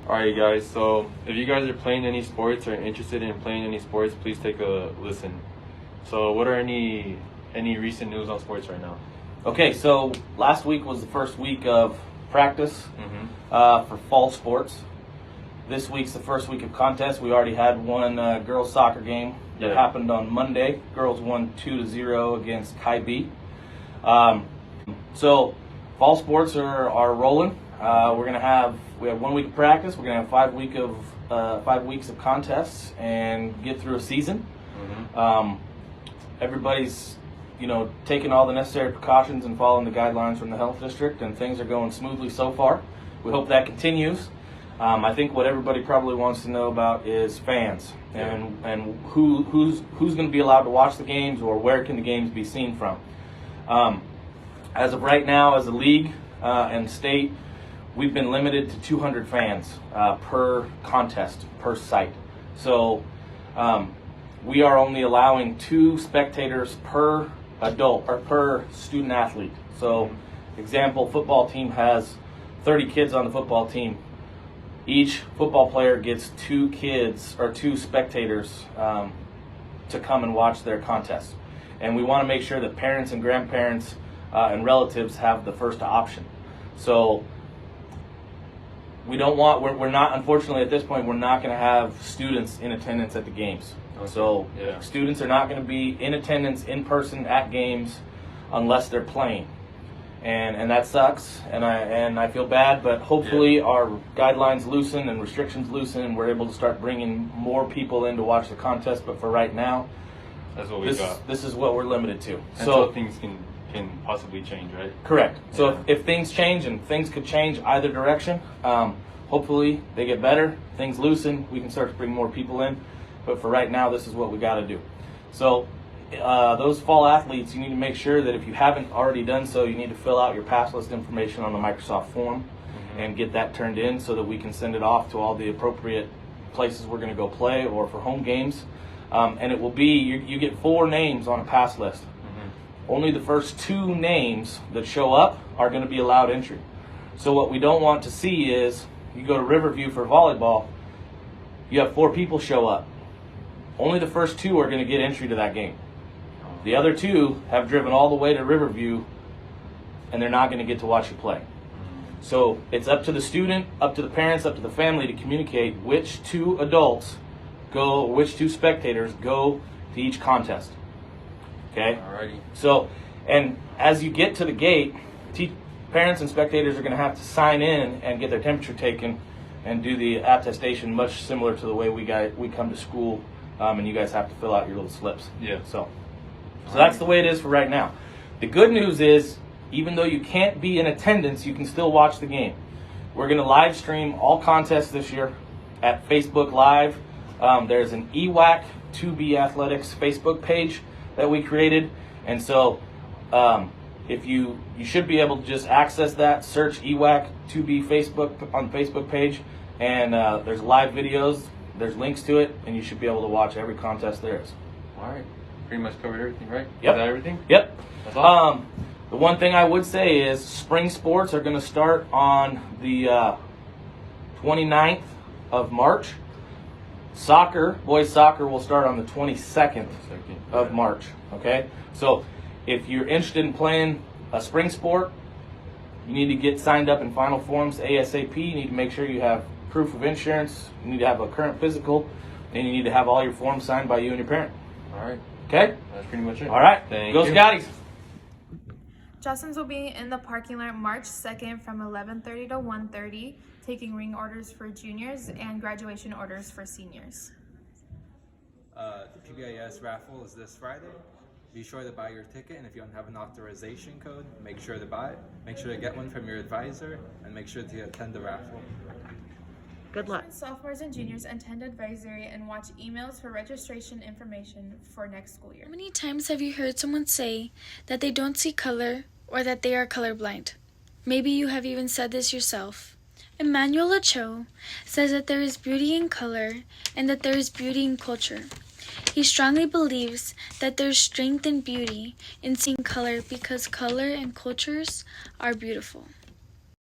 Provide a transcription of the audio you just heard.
Alright guys, so if you guys are playing any sports or interested in playing any sports, please take a listen. So what are any recent news on sports right now? Okay, so last week was the first week of practice for fall sports. This week's the first week of contest. We already had one girls soccer game that happened on Monday. Girls won 2-0 against Kai B. So fall sports are rolling. We have 1 week of practice. We're gonna have 5 weeks of contests and get through a season. Everybody's taking all the necessary precautions and following the guidelines from the health district, and things are going smoothly so far. We hope that continues. I think what everybody probably wants to know about is fans and who's going to be allowed to watch the games, or where can the games be seen from. As of right now, as a league and state, we've been limited to 200 fans per contest, per site. So we are only allowing 2 spectators per adult or per student athlete. So example, football team has 30 kids on the football team. Each football player gets 2 kids or 2 spectators to come and watch their contest. And we want to make sure that parents and grandparents and relatives have the first option. So we're not, unfortunately at this point, we're not going to have students in attendance at the games. Okay. So students are not going to be in attendance in person at games unless they're playing. And that sucks, and I feel bad, but hopefully our guidelines loosen and restrictions loosen, and we're able to start bringing more people in to watch the contest. But for right now, that's what we got. This is what we're limited to. So things can possibly change, right? Correct. So if things change, and things could change either direction, hopefully they get better, things loosen, we can start to bring more people in. But for right now, this is what we got to do. So those fall athletes, you need to make sure that if you haven't already done so, you need to fill out your pass list information on the Microsoft form and get that turned in so that we can send it off to all the appropriate places we're going to go play or for home games. And it will be, you get 4 names on a pass list. Only the first 2 names that show up are going to be allowed entry. So what we don't want to see is, you go to Riverview for volleyball, you have 4 people show up. Only the first 2 are going to get entry to that game. The other 2 have driven all the way to Riverview, and they're not going to get to watch you play. So it's up to the student, up to the parents, up to the family to communicate which 2 adults go, which 2 spectators go to each contest. Okay? Alrighty. So, and as you get to the gate, parents and spectators are going to have to sign in and get their temperature taken and do the attestation, much similar to the way we come to school, and you guys have to fill out your little slips. Yeah. So that's the way it is for right now. The good news is, even though you can't be in attendance, you can still watch the game. We're going to live stream all contests this year at Facebook Live. There's an EWAC 2B Athletics Facebook page that we created, and so if you should be able to just access that, search EWAC 2B Facebook on the Facebook page, and there's live videos, there's links to it, and you should be able to watch every contest there is. All right. Pretty much covered everything, right? Yep. Is that everything? Yep. That's all? The one thing I would say is spring sports are going to start on the 29th of March. Boys soccer will start on the 22nd of March. Okay? So if you're interested in playing a spring sport, you need to get signed up in final forms ASAP. You need to make sure you have proof of insurance. You need to have a current physical, and you need to have all your forms signed by you and your parent. All right. Okay? That's pretty much it. All right. Thank Go you. Scotties. Justin's will be in the parking lot March 2nd from 11:30 to 1:30, taking ring orders for juniors and graduation orders for seniors. The PBIS raffle is this Friday. Be sure to buy your ticket, and if you don't have an authorization code, make sure to buy it. Make sure to get one from your advisor, and make sure to attend the raffle. Good luck. Sophomores and juniors attend advisory and watch emails for registration information for next school year. How many times have you heard someone say that they don't see color or that they are colorblind? Maybe you have even said this yourself. Emmanuel Ochoa says that there is beauty in color and that there is beauty in culture. He strongly believes that there's strength and beauty in seeing color because color and cultures are beautiful.